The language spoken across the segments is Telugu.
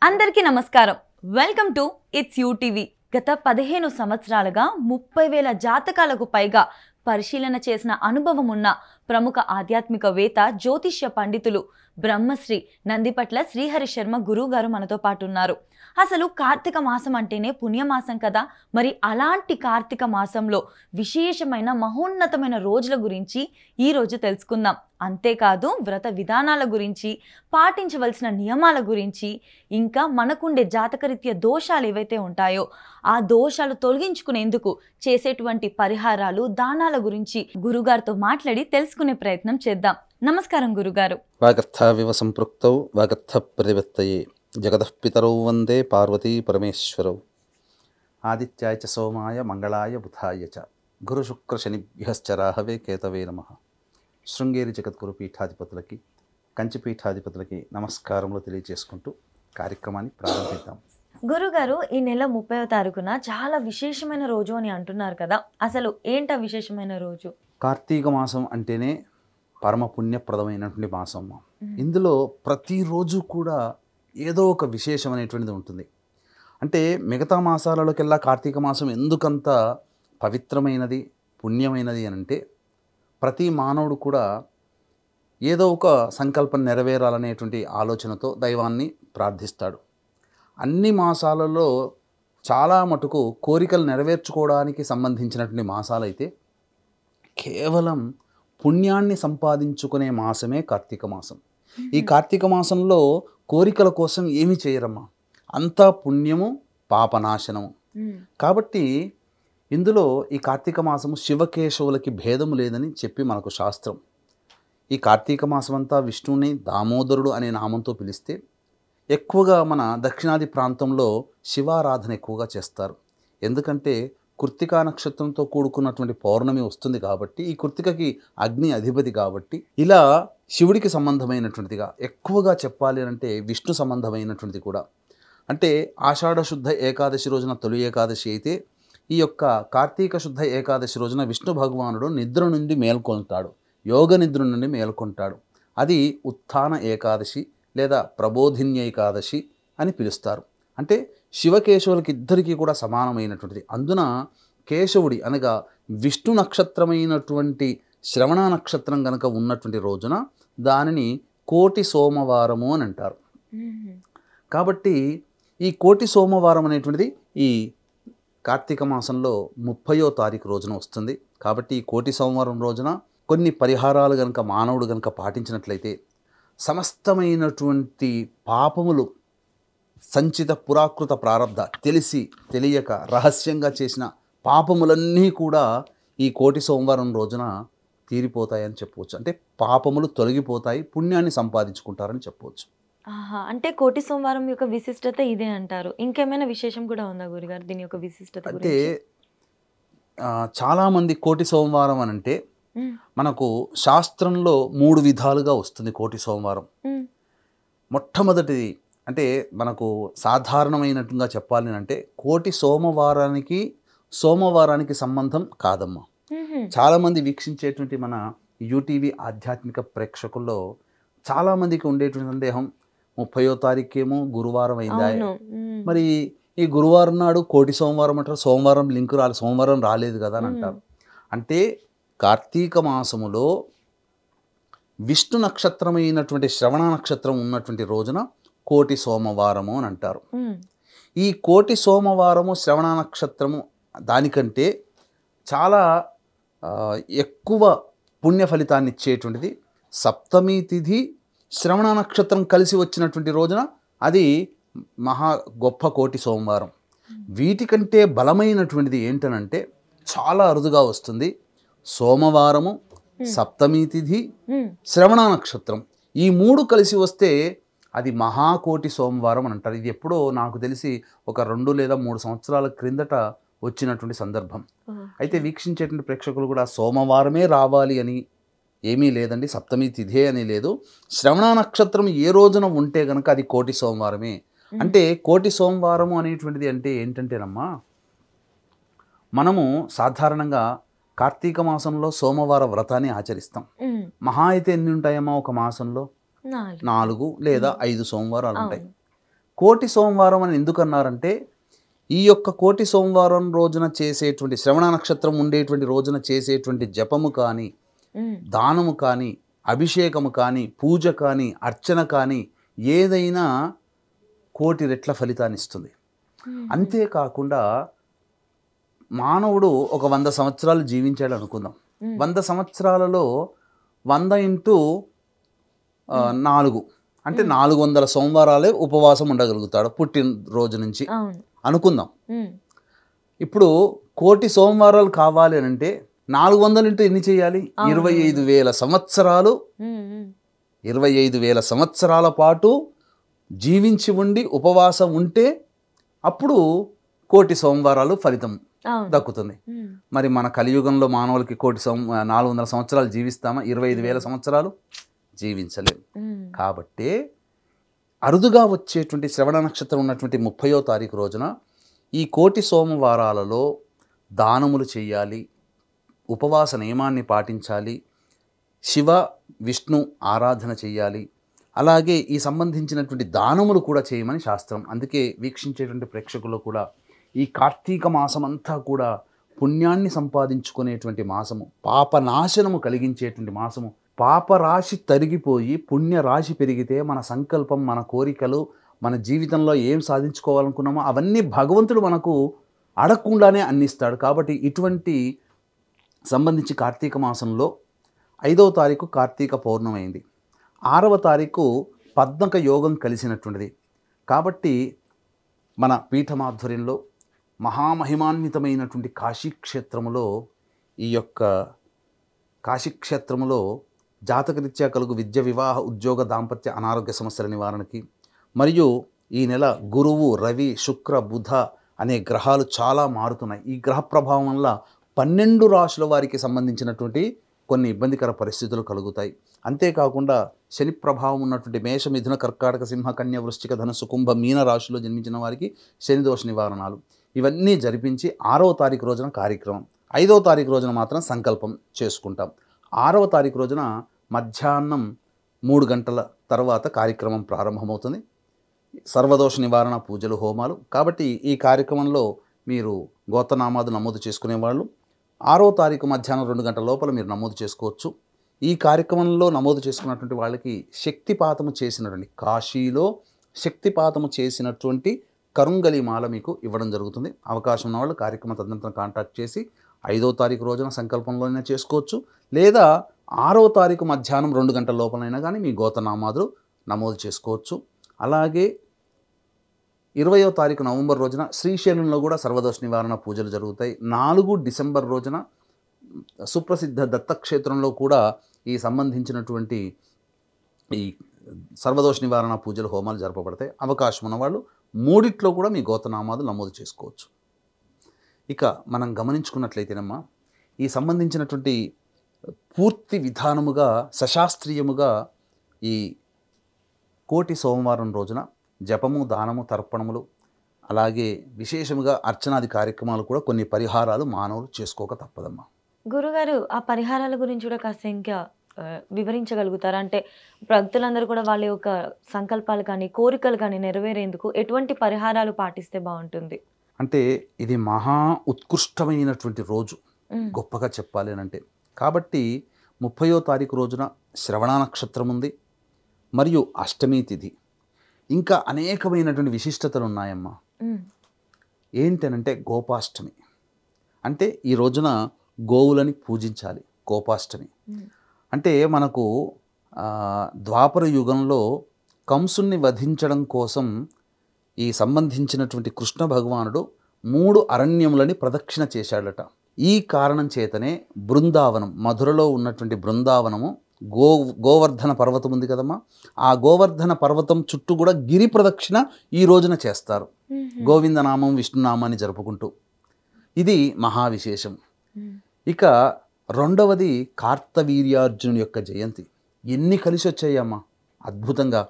అందరికీ నమస్కారం. Welcome to it's UTV. గత 15 సంవత్సరాలుగా 30,000 జాతకాలకు పైగా పరిశీలన చేసిన అనుభవం ఉన్న ప్రముఖ ఆధ్యాత్మికవేత్త జ్యోతిష్య పండితులు బ్రహ్మశ్రీ నందిపట్ల శ్రీహరి శర్మ గురువు గారు మనతో పాటు ఉన్నారు. అసలు కార్తీక మాసం అంటేనే పుణ్యమాసం కదా. మరి అలాంటి కార్తీక మాసంలో విశేషమైన మహోన్నతమైన రోజుల గురించి ఈ రోజు తెలుసుకుందాం. అంతేకాదు వ్రత విధానాల గురించి, పాటించవలసిన నియమాల గురించి, ఇంకా మనకుండే జాతకరీత్యా దోషాలు ఏవైతే ఉంటాయో ఆ దోషాలు తొలగించుకునేందుకు చేసేటువంటి పరిహారాలు, దానాల గురించి గురుగారితో మాట్లాడి తెలుసుకునే ప్రయత్నం చేద్దాం. నమస్కారం గురుగారు. వాగర్థావివ సంపృక్తౌ వాగర్థ ప్రతిపత్తయే జగతః పితరౌ వందే పార్వతీ పరమేశ్వరౌ ఆదిత్యాయ చ సోమాయ మంగళాయ బుధాయ చ గురు శుక్ర శనిభ్యశ్చ రాహవే కేతవే నమః. శృంగేరి జగద్గురు పీఠాధిపతులకి, కంచి పీఠాధిపతులకి నమస్కారములు తెలియజేసుకుంటూ కార్యక్రమాన్ని ప్రారంభిద్దాం. గురుగారు, ఈ నెల 30వ తారీఖున చాలా విశేషమైన రోజు అని అంటున్నారు కదా. అసలు ఏంట విశేషమైన రోజు? కార్తీక మాసం అంటేనే పరమ పుణ్యప్రదమైనటువంటి మాసం. ఇందులో ప్రతిరోజు కూడా ఏదో ఒక విశేషం అనేటువంటిది ఉంటుంది. అంటే మిగతా మాసాలలోకెల్లా కార్తీక మాసం ఎందుకంత పవిత్రమైనది, పుణ్యమైనది అని అంటే, ప్రతి మానవుడు కూడా ఏదో ఒక సంకల్పం నెరవేరాలనేటువంటి ఆలోచనతో దైవాన్ని ప్రార్థిస్తాడు. అన్ని మాసాలలో చాలా మటుకు కోరికలు నెరవేర్చుకోవడానికి సంబంధించినటువంటి మాసాలైతే కేవలం పుణ్యాన్ని సంపాదించుకునే మాసమే కార్తీక మాసం. ఈ కార్తీక మాసంలో కోరికల కోసం ఏమి చేయరమ్మా, అంతా పుణ్యము, పాపనాశనము. కాబట్టి ఇందులో ఈ కార్తీక మాసము శివకేశవులకి భేదము లేదని చెప్పి మనకు శాస్త్రం. ఈ కార్తీక మాసం అంతా విష్ణువుని దామోదరుడు అనే నామంతో పిలిస్తే, ఎక్కువగా మన దక్షిణాది ప్రాంతంలో శివారాధన ఎక్కువగా చేస్తారు. ఎందుకంటే కృత్తికా నక్షత్రంతో కూడుకున్నటువంటి పౌర్ణమి వస్తుంది కాబట్టి, ఈ కృత్తికకి అగ్ని అధిపతి కాబట్టి, ఇలా శివుడికి సంబంధమైనటువంటిదిగా, ఎక్కువగా చెప్పాలి అంటే విష్ణు సంబంధమైనటువంటిది కూడా. అంటే ఆషాఢ శుద్ధ ఏకాదశి రోజున తొలి ఏకాదశి అయితే, ఈ యొక్క కార్తీక శుద్ధ ఏకాదశి రోజున విష్ణు భగవానుడు నిద్ర నుండి మేల్కొంటాడు, యోగ నిద్ర నుండి మేల్కొంటాడు. అది ఉత్థాన ఏకాదశి లేదా ప్రబోధిన్య ఏకాదశి అని పిలుస్తారు. అంటే శివకేశవులకి ఇద్దరికీ కూడా సమానమైనటువంటిది. అందున కేశవుడి అనగా విష్ణు నక్షత్రమైనటువంటి శ్రవణ నక్షత్రం కనుక ఉన్నటువంటి రోజున దానిని కోటి సోమవారము అని అంటారు. కాబట్టి ఈ కోటి సోమవారం అనేటువంటిది ఈ కార్తీక మాసంలో 30వ తారీఖు రోజున వస్తుంది. కాబట్టి ఈ కోటి సోమవారం రోజున కొన్ని పరిహారాలు కనుక మానవుడు కనుక పాటించినట్లయితే సమస్తమైనటువంటి పాపములు, సంచిత పురాకృత ప్రారబ్ధ, తెలిసి తెలియక రహస్యంగా చేసిన పాపములన్నీ కూడా ఈ కోటి సోమవారం రోజున తీరిపోతాయని చెప్పవచ్చు. అంటే పాపములు తొలగిపోతాయి, పుణ్యాన్ని సంపాదించుకుంటారని చెప్పవచ్చు. అంటే కోటి సోమవారం యొక్క విశిష్టత ఇదే అంటారు. ఇంకేమైనా విశేషం కూడా ఉందా గురుగారు దీని యొక్క విశిష్టత? అంటే చాలామంది కోటి సోమవారం అని అంటే మనకు శాస్త్రంలో 3 విధాలుగా వస్తుంది కోటి సోమవారం. మొట్టమొదటిది అంటే మనకు సాధారణమైనట్టుగా చెప్పాలి అంటే, కోటి సోమవారానికి సంబంధం కాదమ్మా. చాలామంది వీక్షించేటువంటి మన యూటీవీ ఆధ్యాత్మిక ప్రేక్షకుల్లో చాలామందికి ఉండేటువంటి సందేహం, 30వ తారీఖేమో గురువారం అయిందా, మరి ఈ గురువారం నాడు కోటి సోమవారం అంటారు, సోమవారం లింక్ సోమవారం రాలేదు కదా అని అంటారు. అంటే కార్తీక మాసములో విష్ణు నక్షత్రమైనటువంటి శ్రవణ నక్షత్రం ఉన్నటువంటి రోజున కోటి సోమవారము అని అంటారు. ఈ కోటి సోమవారము శ్రవణ నక్షత్రము దానికంటే చాలా ఎక్కువ పుణ్య ఫలితాన్ని ఇచ్చేటువంటిది సప్తమి తిథి శ్రవణ నక్షత్రం కలిసి వచ్చినటువంటి రోజున అది మహా గొప్ప కోటి సోమవారం. వీటికంటే బలమైనటువంటిది ఏంటనంటే చాలా అరుదుగా వస్తుంది. సోమవారము, సప్తమి తిథి, శ్రవణ నక్షత్రం, ఈ 3 కలిసి వస్తే అది మహాకోటి సోమవారం అని అంటారు. ఇది ఎప్పుడో నాకు తెలిసి ఒక 2 లేదా 3 సంవత్సరాల క్రిందట వచ్చినటువంటి సందర్భం. అయితే వీక్షించేటువంటి ప్రేక్షకులు కూడా సోమవారమే రావాలి అని ఏమీ లేదండి, సప్తమి తిథే అని లేదు. శ్రవణ నక్షత్రం ఏ రోజున ఉంటే కనుక అది కోటి సోమవారమే. అంటే కోటి సోమవారము అనేటువంటిది అంటే ఏంటంటేనమ్మా, మనము సాధారణంగా కార్తీక మాసంలో సోమవార వ్రతాన్ని ఆచరిస్తాం. మహా అయితే ఎన్ని ఉంటాయమ్మా ఒక మాసంలో? 4 లేదా 5 సోమవారాలు ఉంటాయి. కోటి సోమవారం అని ఎందుకు అన్నారంటే ఈ యొక్క కోటి సోమవారం రోజున చేసేటువంటి శ్రవణ నక్షత్రం ఉండేటువంటి రోజున చేసేటువంటి జపము కానీ దానము కానీ అభిషేకము కానీ పూజ కానీ అర్చన కానీ ఏదైనా కోటి రెట్ల ఫలితాన్ని ఇస్తుంది. అంతేకాకుండా మానవుడు ఒక 100 సంవత్సరాలు జీవించాడు అనుకుందాం. 100 సంవత్సరాలలో 100 ఇంటూ 4 అంటే 400 సోమవారాలే ఉపవాసం ఉండగలుగుతాడు పుట్టిన రోజు నుంచి అనుకుందాం. ఇప్పుడు కోటి సోమవారాలు కావాలి అని అంటే 400 ఇంటూ ఎన్ని చేయాలి? 25,000 సంవత్సరాలు. 25,000 సంవత్సరాల పాటు జీవించి ఉండి ఉపవాసం ఉంటే అప్పుడు కోటి సోమవారాలు ఫలితం దక్కుతుంది. మరి మన కలియుగంలో మానవులకి 400 సంవత్సరాలు జీవిస్తామా? 25,000 సంవత్సరాలు జీవించలేము. కాబట్టి అరుదుగా వచ్చేటువంటి శ్రవణ నక్షత్రం ఉన్నటువంటి 30వ తారీఖు రోజున ఈ కోటి సోమవారాలలో దానములు చేయాలి, ఉపవాస నియమాన్ని పాటించాలి, శివ విష్ణు ఆరాధన చేయాలి. అలాగే ఈ సంబంధించినటువంటి దానములు కూడా చేయమని శాస్త్రం. అందుకే వీక్షించేటువంటి ప్రేక్షకులు కూడా ఈ కార్తీక మాసం అంతా కూడా పుణ్యాన్ని సంపాదించుకునేటువంటి మాసము, పాపనాశనము కలిగించేటువంటి మాసము. పాపరాశి తరిగిపోయి పుణ్యరాశి పెరిగితే మన సంకల్పం, మన కోరికలు, మన జీవితంలో ఏం సాధించుకోవాలనుకున్నామో అవన్నీ భగవంతుడు మనకు అడగకుండానే అందిస్తాడు. కాబట్టి ఇటువంటి సంబంధించి కార్తీక మాసంలో 5వ తారీఖు కార్తీక పౌర్ణమి అయింది, 6వ తారీఖు పద్మక యోగం కలిసినటువంటిది. కాబట్టి మన పీఠమాధ్వర్యంలో మహామహిమాన్వితమైనటువంటి కాశీక్షేత్రములో ఈ యొక్క కాశీక్షేత్రములో జాతకరీత్యా కలుగు విద్య, వివాహ, ఉద్యోగ, దాంపత్య, అనారోగ్య సమస్యల నివారణకి, మరియు ఈ నెల గురువు, రవి, శుక్ర, బుధ అనే గ్రహాలు చాలా మారుతున్నాయి. ఈ గ్రహ ప్రభావం వల్ల 12 రాశుల వారికి సంబంధించినటువంటి కొన్ని ఇబ్బందికర పరిస్థితులు కలుగుతాయి. అంతేకాకుండా శని ప్రభావం ఉన్నటువంటి మేష, మిథున, కర్కాటక, సింహ, కన్య, వృశ్చిక, ధనుస్సు, కుంభ, మీన రాశిలో జన్మించిన వారికి శని దోష నివారణాలు ఇవన్నీ జరిపించి 6వ తారీఖు రోజున కార్యక్రమం, 5వ తారీఖు రోజున మాత్రం సంకల్పం చేసుకుంటాం. 6వ తారీఖు రోజున మధ్యాహ్నం 3 గంటల తర్వాత కార్యక్రమం ప్రారంభమవుతుంది. సర్వదోష నివారణ పూజలు, హోమాలు. కాబట్టి ఈ కార్యక్రమంలో మీరు గోత్రనామాలు నమోదు చేసుకునేవాళ్ళు 6వ తారీఖు మధ్యాహ్నం 2 గంటల లోపల మీరు నమోదు చేసుకోవచ్చు. ఈ కార్యక్రమంలో నమోదు చేసుకున్నటువంటి వాళ్ళకి శక్తిపాతము చేసినటువంటి, కాశీలో శక్తిపాతము చేసినటువంటి కరుంగలి మాల మీకు ఇవ్వడం జరుగుతుంది. అవకాశం ఉన్న వాళ్ళు కార్యక్రమం తదనంతరం కాంటాక్ట్ చేసి 5వ తారీఖు రోజున సంకల్పంలోనే చేసుకోవచ్చు, లేదా 6వ తారీఖు మధ్యాహ్నం 2 గంటల లోపలైనా కానీ మీ గోత్రనామాలు నమోదు చేసుకోవచ్చు. అలాగే 20వ తారీఖు నవంబర్ రోజున శ్రీశైలంలో కూడా సర్వదోష నివారణ పూజలు జరుగుతాయి. 4 డిసెంబర్ రోజున సుప్రసిద్ధ దత్తక్షేత్రంలో కూడా ఈ సంబంధించినటువంటి ఈ సర్వదోష నివారణ పూజలు, హోమాలు జరపబడతాయి. అవకాశం ఉన్నవాళ్ళు 3 కూడా మీ గోత్రనామాలు నమోదు చేసుకోవచ్చు. ఇక మనం గమనించుకున్నట్లయితేనమ్మా, ఈ సంబంధించినటువంటి పూర్తి విధానముగా సశాస్త్రీయముగా ఈ కోటి సోమవారం రోజున జపము, దానము, తర్పణములు, అలాగే విశేషముగా అర్చనాది కార్యక్రమాలు కూడా కొన్ని పరిహారాలు మానవులు చేసుకోక తప్పదమ్మా. గురుగారు, ఆ పరిహారాల గురించి కూడా కాస్త ఇంకా వివరించగలుగుతారా? అంటే భక్తులందరూ కూడా వాళ్ళ యొక్క సంకల్పాలు కానీ కోరికలు కానీ నెరవేరేందుకు ఎటువంటి పరిహారాలు పాటిస్తే బాగుంటుంది? అంటే ఇది మహా ఉత్కృష్టమైనటువంటి రోజు, గొప్పగా చెప్పాలి అంటే. కాబట్టి 30వ తారీఖు రోజున శ్రవణ నక్షత్రం ఉంది, మరియు అష్టమి తిథి, ఇంకా అనేకమైనటువంటి విశిష్టతలు ఉన్నాయమ్మా. ఏంటనంటే గోపాష్టమి అంటే ఈ రోజున గోవులని పూజించాలి. గోపాష్టమి అంటే మనకు ద్వాపర యుగంలో కంసుని వధించడం కోసం ఈ సంబంధించినటువంటి కృష్ణ భగవానుడు 3 అరణ్యములని ప్రదక్షిణ చేశాడట. ఈ కారణం చేతనే బృందావనం, మధురలో ఉన్నటువంటి బృందావనము గోవర్ధన పర్వతం ఉంది కదమ్మా, ఆ గోవర్ధన పర్వతం చుట్టూ కూడా గిరి ప్రదక్షిణ ఈ రోజున చేస్తారు, గోవిందనామం, విష్ణునామాన్ని జరుపుకుంటూ. ఇది మహావిశేషం. ఇక రెండవది కార్తవీర్యార్జునుడి యొక్క జయంతి. ఎన్ని కలిసి వచ్చాయమ్మా, అద్భుతంగా.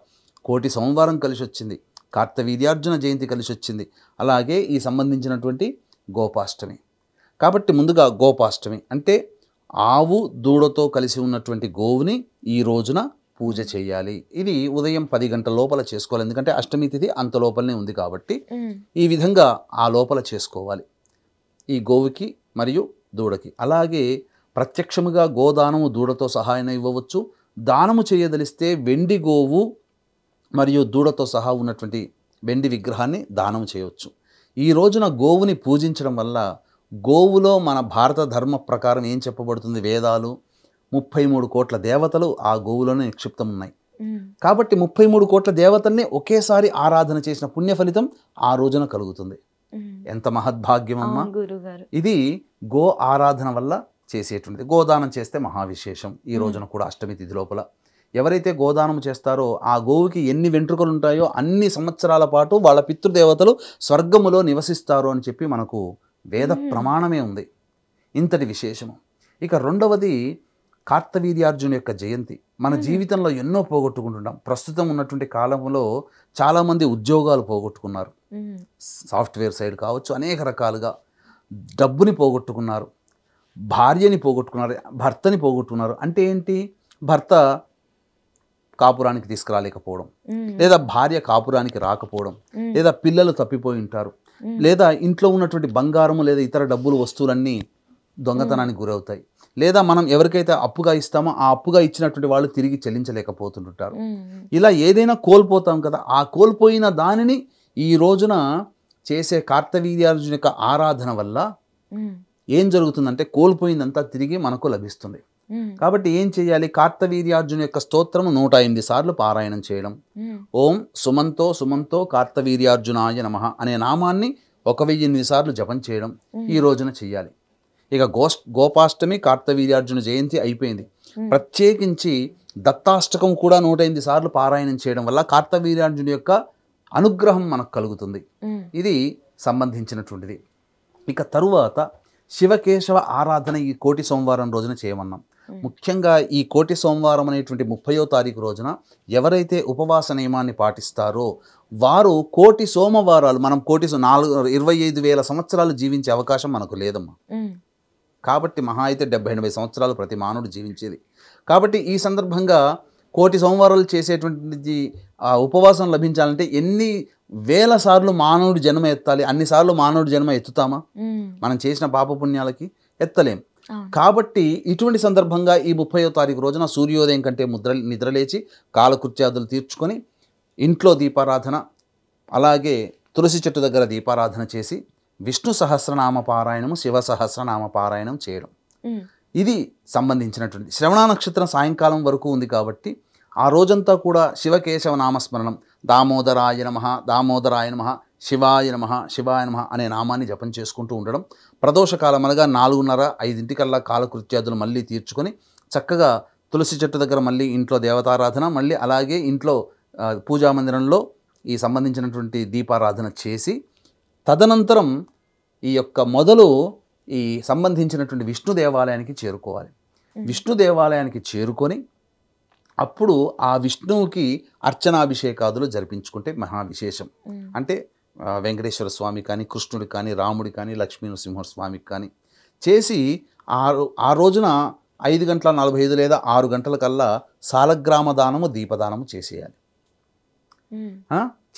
కోటి సోమవారం కలిసి వచ్చింది, కార్తవీర్యార్జున జయంతి కలిసి వచ్చింది, అలాగే ఈ సంబంధించినటువంటి గోపాష్టమి. కాబట్టి ముందుగా గోపాష్టమి అంటే ఆవు దూడతో కలిసి ఉన్నటువంటి గోవుని ఈ రోజున పూజ చేయాలి. ఇది ఉదయం 10 గంటల లోపల చేసుకోవాలి, ఎందుకంటే అష్టమి తిథి అంత లోపలనే ఉంది కాబట్టి ఈ విధంగా ఆ లోపల చేసుకోవాలి ఈ గోవుకి మరియు దూడకి. అలాగే ప్రత్యక్షముగా గోదానము దూడతో సహాయం ఇవ్వవచ్చు. దానము చేయదలిస్తే వెండి గోవు మరియు దూడతో సహా ఉన్నటువంటి వెండి విగ్రహాన్ని దానం చేయవచ్చు. ఈ రోజున గోవుని పూజించడం వల్ల గోవులో మన భారత ధర్మ ప్రకారం ఏం చెప్పబడుతుంది, వేదాలు 33 కోట్ల దేవతలు ఆ గోవులోనే నిక్షిప్తం ఉన్నాయి. కాబట్టి 33 కోట్ల దేవతల్ని ఒకేసారి ఆరాధన చేసిన పుణ్య ఫలితం ఆ రోజున కలుగుతుంది. ఎంత మహద్భాగ్యం అమ్మా ఇది. గో ఆరాధన వల్ల చేసేటువంటిది. గోదానం చేస్తే మహావిశేషం. ఈ రోజున కూడా అష్టమి తిథి లోపల ఎవరైతే గోదానం చేస్తారో ఆ గోవుకి ఎన్ని వెంట్రుకలు ఉంటాయో అన్ని సంవత్సరాల పాటు వాళ్ళ పితృదేవతలు స్వర్గములో నివసిస్తారు అని చెప్పి మనకు వేద ప్రమాణమే ఉంది. ఇంతటి విశేషము. ఇక రెండవది కార్తవీర్యార్జున యొక్క జయంతి. మన జీవితంలో ఎన్నో పోగొట్టుకుంటున్నాం. ప్రస్తుతం ఉన్నటువంటి కాలంలో చాలామంది ఉద్యోగాలు పోగొట్టుకున్నారు. సాఫ్ట్వేర్ సైడ్ కావచ్చు, అనేక రకాలుగా డబ్బుని పోగొట్టుకున్నారు, భార్యని పోగొట్టుకున్నారు, భర్తని పోగొట్టుకున్నారు. అంటే ఏంటి, భర్త కాపురానికి తీసుకురాలేకపోవడం, లేదా భార్య కాపురానికి రాకపోవడం, లేదా పిల్లలు తప్పిపోయి ఉంటారు, లేదా ఇంట్లో ఉన్నటువంటి బంగారము లేదా ఇతర డబ్బులు వస్తువులన్నీ దొంగతనానికి గురవుతాయి, లేదా మనం ఎవరికైతే అప్పుగా ఇస్తామో ఆ అప్పుగా ఇచ్చినటువంటి వాళ్ళు తిరిగి చెల్లించలేకపోతుంటారు. ఇలా ఏదైనా కోల్పోతాం కదా, ఆ కోల్పోయిన దానిని ఈ రోజున చేసే కార్తవీర్యార్జున యొక్క ఆరాధన వల్ల ఏం జరుగుతుందంటే కోల్పోయిందంతా తిరిగి మనకు లభిస్తుంది. కాబట్టి ఏం చేయాలి, కార్తవీర్యార్జున యొక్క స్తోత్రము 108 సార్లు పారాయణం చేయడం. ఓం సుమంతో సుమంతో కార్తవీర్యార్జునాయ నమః అనే నామాన్ని 1008 సార్లు జపం చేయడం ఈ రోజున చెయ్యాలి. ఇక గోపాష్టమి కార్తవీర్యార్జున జయంతి అయిపోయింది. ప్రత్యేకించి దత్తాష్టకం కూడా 108 సార్లు పారాయణం చేయడం వల్ల కార్తవీర్యార్జున యొక్క అనుగ్రహం మనకు కలుగుతుంది. ఇది సంబంధించినటువంటిది. ఇక తరువాత శివకేశవ ఆరాధన ఈ కోటి సోమవారం రోజున చేయమన్నాం. ముఖ్యంగా ఈ కోటి సోమవారం అనేటువంటి 30వ తారీఖు రోజున ఎవరైతే ఉపవాస నియమాన్ని పాటిస్తారో వారు కోటి సోమవారాలు, మనం 25,000 సంవత్సరాలు జీవించే అవకాశం మనకు లేదమ్మా. కాబట్టి మహా అయితే 70-80 సంవత్సరాలు ప్రతి మానవుడు జీవించేది. కాబట్టి ఈ సందర్భంగా కోటి సోమవారాలు చేసేటువంటి ఆ ఉపవాసం లభించాలంటే ఎన్ని వేల సార్లు మానవుడి జన్మ ఎత్తాలి? అన్నిసార్లు మానవుడి జన్మ ఎత్తుతామా? మనం చేసిన పాపపుణ్యాలకి ఎత్తలేం. కాబట్టి ఇటువంటి సందర్భంగా ఈ 30వ తారీఖు రోజున సూర్యోదయం కంటే నిద్రలేచి కాలకృత్యాదులు తీర్చుకొని ఇంట్లో దీపారాధన, అలాగే తులసి చెట్టు దగ్గర దీపారాధన చేసి విష్ణు సహస్రనామ పారాయణము, శివ సహస్రనామ పారాయణం చేయడం. ఇది సంబంధించినటువంటి శ్రవణ నక్షత్రం సాయంకాలం వరకు ఉంది కాబట్టి ఆ రోజంతా కూడా శివకేశవ నామస్మరణం, దామోదరాయ నమః దామోదరాయ నమః, శివాయ నమః శివాయ నమః అనే నామాన్ని జపం చేసుకుంటూ ఉండడం. ప్రదోషకాలం అనగా 4:30-5 కాలకృత్యాదులు మళ్ళీ తీర్చుకొని చక్కగా తులసి చెట్టు దగ్గర మళ్ళీ ఇంట్లో దేవతారాధన, మళ్ళీ అలాగే ఇంట్లో పూజామందిరంలో ఈ సంబంధించినటువంటి దీపారాధన చేసి తదనంతరం ఈ యొక్క మొదలు ఈ సంబంధించినటువంటి విష్ణు దేవాలయానికి చేరుకోవాలి. విష్ణు దేవాలయానికి చేరుకొని అప్పుడు ఆ విష్ణువుకి అర్చనాభిషేకాదులు జరిపించుకుంటే మహావిశేషం. అంటే వెంకటేశ్వర స్వామి కానీ, కృష్ణుడికి కానీ, రాముడి కానీ, లక్ష్మీ నరసింహ స్వామికి కానీ చేసి ఆ రోజున 5:45 లేదా 6 గంటలకల్లా సాలగ్రామ దానము, దీపదానము చేసేయాలి.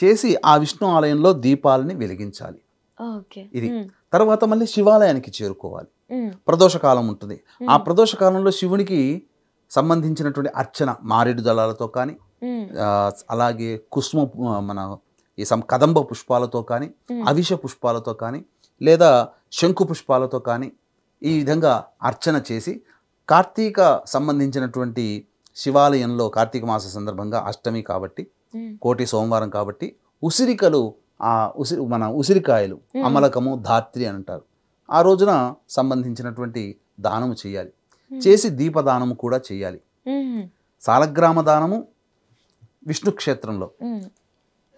చేసి ఆ విష్ణు ఆలయంలో దీపాలని వెలిగించాలి. ఇది తర్వాత మళ్ళీ శివాలయానికి చేరుకోవాలి. ప్రదోషకాలం ఉంటుంది. ఆ ప్రదోషకాలంలో శివునికి సంబంధించినటువంటి అర్చన మారేడు దళాలతో కానీ, అలాగే మన ఈ కదంబ పుష్పాలతో కానీ, అవిష పుష్పాలతో కానీ, లేదా శంకు పుష్పాలతో కానీ ఈ విధంగా అర్చన చేసి కార్తీక సంబంధించినటువంటి శివాలయంలో కార్తీక మాస సందర్భంగా అష్టమి కాబట్టి, కోటి సోమవారం కాబట్టి ఉసిరికలు, మన ఉసిరికాయలు, అమలకము, ధాత్రి అని అంటారు. ఆ రోజున సంబంధించినటువంటి దానము చేయాలి. చేసి దీపదానము కూడా చేయాలి. సాలగ్రామ దానము విష్ణు క్షేత్రంలో,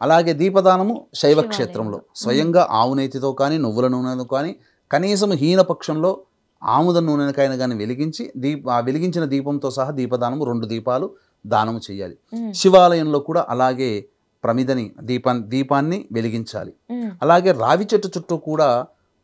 అలాగే దీపదానము శైవ క్షేత్రంలో స్వయంగా ఆవు నేతితో కానీ, నువ్వుల నూనెతో కానీ, కనీసం హీనపక్షంలో ఆముద నూనెకైనా కానీ వెలిగించి వెలిగించిన దీపంతో సహా దీపదానము 2 దీపాలు దానము చేయాలి. శివాలయంలో కూడా అలాగే ప్రమిదని దీపాన్ని వెలిగించాలి. అలాగే రావి చెట్టు చుట్టూ కూడా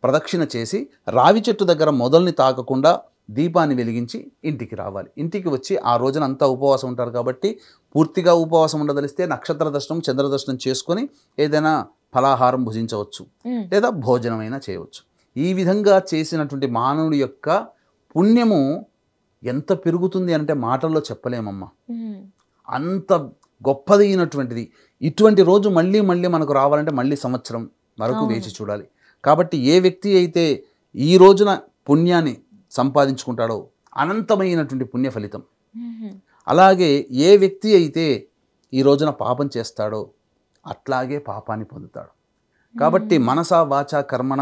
ప్రదక్షిణ చేసి రావి చెట్టు దగ్గర మొదల్ని తాకకుండా దీపాన్ని వెలిగించి ఇంటికి రావాలి. ఇంటికి వచ్చి ఆ రోజున అంతా ఉపవాసం ఉంటారు కాబట్టి పూర్తిగా ఉపవాసం ఉండదలిస్తే నక్షత్ర దర్శనం చంద్ర దర్శనం చేసుకొని ఏదైనా ఫలాహారం భుజించవచ్చు, లేదా భోజనమైనా చేయవచ్చు. ఈ విధంగా చేసినటువంటి మానవుడి యొక్క పుణ్యము ఎంత పెరుగుతుంది అంటే మాటల్లో చెప్పలేమమ్మా. అంత గొప్పదైనటువంటిది. ఇటువంటి రోజు మళ్ళీ మళ్ళీ మనకు రావాలంటే మళ్ళీ సంవత్సరం వరకు వేచి చూడాలి. కాబట్టి ఏ వ్యక్తి అయితే ఈ రోజున పుణ్యాన్ని సంపాదించుకుంటాడో అనంతమైనటువంటి పుణ్య ఫలితం, అలాగే ఏ వ్యక్తి అయితే ఈ రోజున పాపం చేస్తాడో అట్లాగే పాపాన్ని పొందుతాడు. కాబట్టి మనస వాచ కర్మణ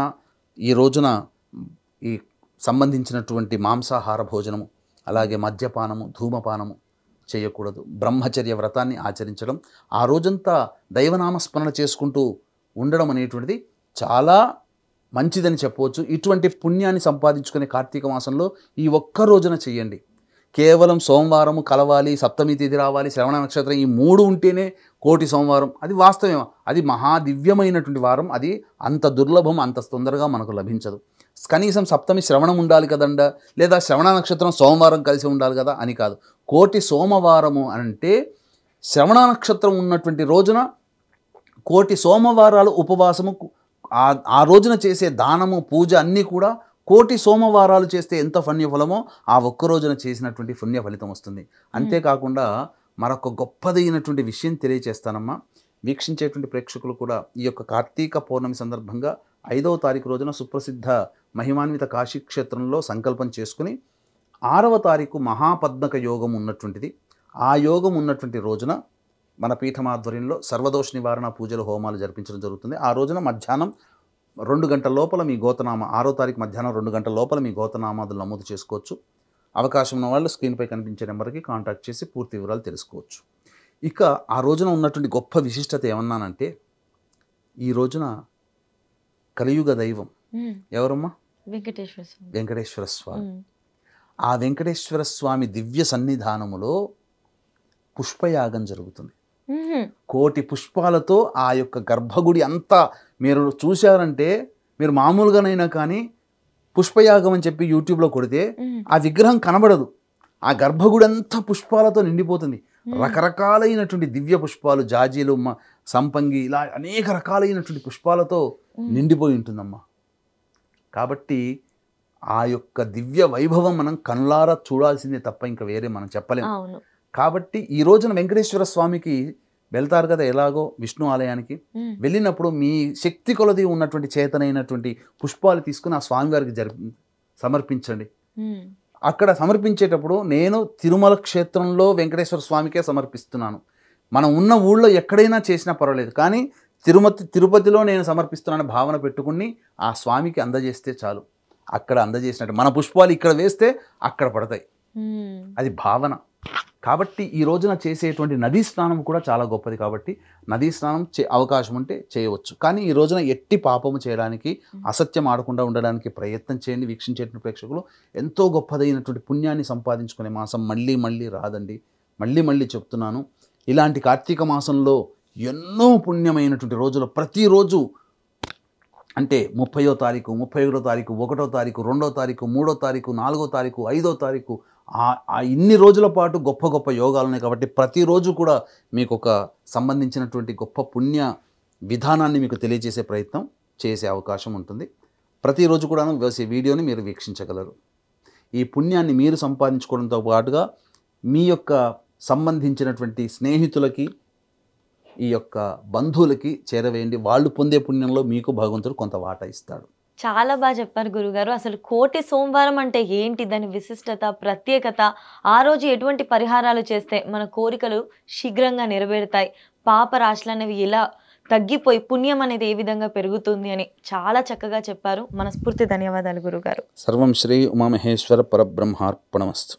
ఈ రోజున ఈ సంబంధించినటువంటి మాంసాహార భోజనము, అలాగే మద్యపానము, ధూమపానము చేయకూడదు. బ్రహ్మచర్య వ్రతాన్ని ఆచరించడం, ఆ రోజంతా దైవనామస్మరణ చేసుకుంటూ ఉండడం అనేటువంటిది చాలా మంచిదని చెప్పవచ్చు. ఇటువంటి పుణ్యాన్ని సంపాదించుకునే కార్తీక మాసంలో ఈ ఒక్క రోజున చెయ్యండి. కేవలం సోమవారము కలవాలి, సప్తమి తిథి రావాలి, శ్రవణ నక్షత్రం ఈ 3 ఉంటేనే కోటి సోమవారం, అది వాస్తవం. అది మహాదివ్యమైనటువంటి వారం. అది అంత దుర్లభం, అంత తొందరగా మనకు లభించదు. కనీసం సప్తమి శ్రవణం ఉండాలి కదండ, లేదా శ్రవణ నక్షత్రం సోమవారం కలిసి ఉండాలి కదా అని కాదు. కోటి సోమవారము అంటే శ్రవణ నక్షత్రం ఉన్నటువంటి రోజున కోటి సోమవారాలు ఉపవాసము, ఆ రోజున చేసే దానము పూజ అన్నీ కూడా కోటి సోమవారాలు చేస్తే ఎంత పుణ్యఫలమో ఆ ఒక్క రోజున చేసినటువంటి పుణ్య ఫలితం వస్తుంది. అంతేకాకుండా మరొక గొప్పదైనటువంటి విషయం తెలియచేస్తానమ్మా. వీక్షించేటువంటి ప్రేక్షకులు కూడా ఈ యొక్క కార్తీక పౌర్ణమి సందర్భంగా 5వ తారీఖు రోజున సుప్రసిద్ధ మహిమాన్విత కాశీ క్షేత్రంలో సంకల్పం చేసుకుని 6వ తారీఖు మహాపద్మక యోగం ఉన్నటువంటిది. ఆ యోగం ఉన్నటువంటి రోజున మన పీఠమాధ్వర్యంలో సర్వదోష నివారణ పూజలు హోమాలు జరిపించడం జరుగుతుంది. ఆ రోజున మధ్యాహ్నం 2 గంటల లోపల మీ గోతనామ 6వ తారీఖు మధ్యాహ్నం 2 గంటల లోపల మీ గోతనామాదులు నమోదు చేసుకోవచ్చు. అవకాశం ఉన్న వాళ్ళు స్క్రీన్పై కనిపించే నెంబర్కి కాంటాక్ట్ చేసి పూర్తి వివరాలు తెలుసుకోవచ్చు. ఇక ఆ రోజున ఉన్నటువంటి గొప్ప విశిష్టత ఏమన్నానంటే, ఈ రోజున కలియుగ దైవం ఎవరమ్మా? వెంకటేశ్వర స్వామి. ఆ వెంకటేశ్వర స్వామి దివ్య సన్నిధానములో పుష్పయాగం జరుగుతుంది. కోటి పుష్పాలతో ఆ యొక్క గర్భగుడి అంతా మీరు చూశారంటే, మీరు మామూలుగానైనా కానీ పుష్పయాగం అని చెప్పి యూట్యూబ్లో కొడితే ఆ విగ్రహం కనబడదు. ఆ గర్భగుడి అంతా పుష్పాలతో నిండిపోతుంది. రకరకాలైనటువంటి దివ్య పుష్పాలు, జాజీలు, సంపంగి, ఇలా అనేక రకాలైనటువంటి పుష్పాలతో నిండిపోయి ఉంటుందమ్మా. కాబట్టి ఆ యొక్క దివ్య వైభవం మనం కళ్ళారా చూడాల్సిందే తప్ప ఇంకా వేరే మనం చెప్పలేము. కాబట్టి ఈ రోజున వెంకటేశ్వర స్వామికి వెళ్తారు కదా, ఎలాగో విష్ణు ఆలయానికి వెళ్ళినప్పుడు మీ శక్తి కొలది ఉన్నటువంటి చేతనైనటువంటి పుష్పాలు తీసుకుని ఆ స్వామివారికి సమర్పించండి. అక్కడ సమర్పించేటప్పుడు నేను తిరుమల క్షేత్రంలో వెంకటేశ్వర స్వామికే సమర్పిస్తున్నాను, మనం ఉన్న ఊళ్ళో ఎక్కడైనా చేసినా పర్వాలేదు, కానీ తిరుపతిలో నేను సమర్పిస్తున్నాను భావన పెట్టుకుని ఆ స్వామికి అందజేస్తే చాలు. అక్కడ అందజేసినట్టు మన పుష్పాలు ఇక్కడ వేస్తే అక్కడ పడతాయి, అది భావన. కాబట్టి ఈ రోజున చేసేటువంటి నదీ స్నానం కూడా చాలా గొప్పది. కాబట్టి నదీ స్నానం అవకాశం ఉంటే చేయవచ్చు. కానీ ఈ రోజున ఎట్టి పాపము చేయడానికి, అసత్యం ఆడకుండా ఉండడానికి ప్రయత్నం చేయండి. వీక్షించేటువంటి ప్రేక్షకులు, ఎంతో గొప్పదైనటువంటి పుణ్యాన్ని సంపాదించుకునే మాసం మళ్ళీ మళ్ళీ రాదండి. మళ్ళీ మళ్ళీ చెప్తున్నాను, ఇలాంటి కార్తీక మాసంలో ఎన్నో పుణ్యమైనటువంటి రోజులు ప్రతిరోజు అంటే 30వ తారీఖు, 31వ తారీఖు, 1వ తారీఖు, 2వ తారీఖు, 3వ తారీఖు, 4వ తారీఖు, 5వ తారీఖు, ఆ ఇన్ని రోజుల పాటు గొప్ప గొప్ప యోగాలు ఉన్నాయి. కాబట్టి ప్రతిరోజు కూడా మీకు ఒక సంబంధించినటువంటి గొప్ప పుణ్య విధానాన్ని మీకు తెలియజేసే ప్రయత్నం చేసే అవకాశం ఉంటుంది. ప్రతిరోజు కూడా వేసే వీడియోని మీరు వీక్షించగలరు. ఈ పుణ్యాన్ని మీరు సంపాదించుకోవడంతో పాటుగా మీ యొక్క సంబంధించినటువంటి స్నేహితులకి, ఈ యొక్క బంధువులకి చేరవేయండి. వాళ్ళు పొందే పుణ్యంలో మీకు భగవంతుడు కొంత వాటా ఇస్తాడు. చాలా బాగా చెప్పారు గురుగారు. అసలు కోటి సోమవారం అంటే ఏంటి, దాని విశిష్టత, ప్రత్యేకత, ఆ రోజు ఎటువంటి పరిహారాలు చేస్తే మన కోరికలు శీఘ్రంగా నెరవేరుతాయి, పాప రాశులు అనేవి ఎలా తగ్గిపోయి పుణ్యం అనేది ఏ విధంగా పెరుగుతుంది అని చాలా చక్కగా చెప్పారు. మనస్ఫూర్తి ధన్యవాదాలు గురుగారు. సర్వం శ్రీ ఉమామహేశ్వర పరబ్రహ్మార్పణమస్తు.